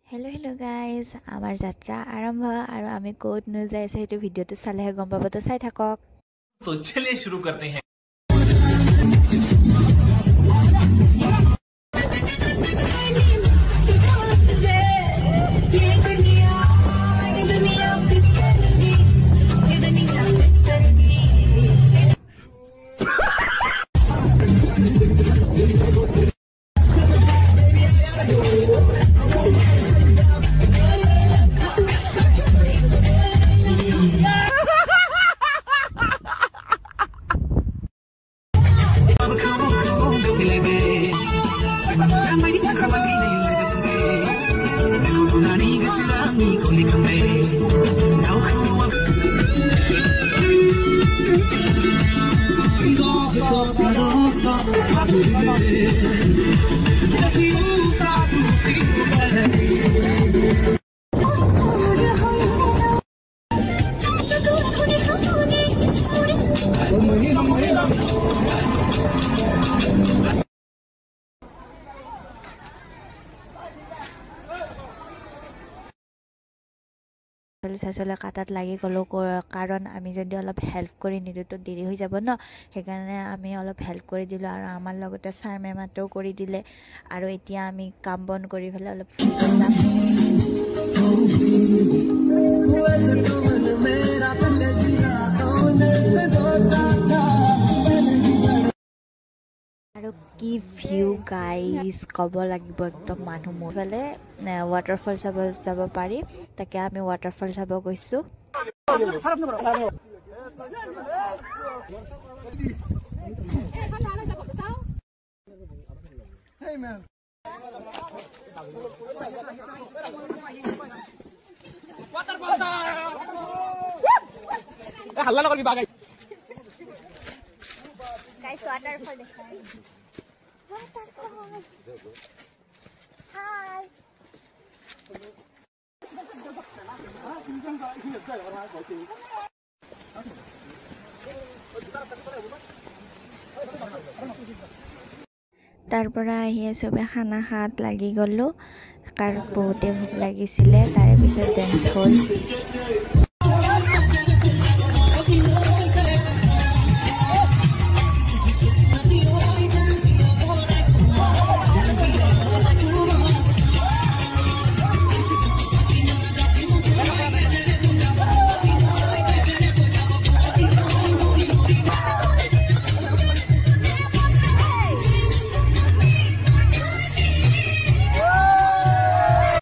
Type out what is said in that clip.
Hello guys आमार यात्रा आरम्भ और आमी कोड नु जाय आछो हेतु भिडिओটো चालेहे गम पाबो तो चाइ थाকক। तो चलिए शुरू करते हैं। চাচলে কাটাত লাগি গলো কাৰণ আমি যদি অলপ হেল্প কৰি নিদো তো দেৰি হৈ যাব ন সেইকাৰণে আমি অলপ হেল্প কৰি দিলো আৰু আমাৰ লগতে ছাৰ মেমাতেও কৰি দিলে আৰু এতিয়া আমি কাম বন কৰি ফেলে অলপ আৰু কি ভিউ গাইজ কব লাগিব একদম মানুহ মোৰ ফালে ওয়াটাৰফল যাব পাৰি তাকে আমি ওয়াটাৰফল চাব গৈছো। হাল্লা নকৰিবি বাগাই Guys, waterfall is fine. Waterfall. Hi. তাৰপৰা আহিয়ে সবে খানা খাত লাগি গলো কাৰণ বহুতে ভোক লাগিছিলে তাৰে পিছত ডেন্স হ'ল।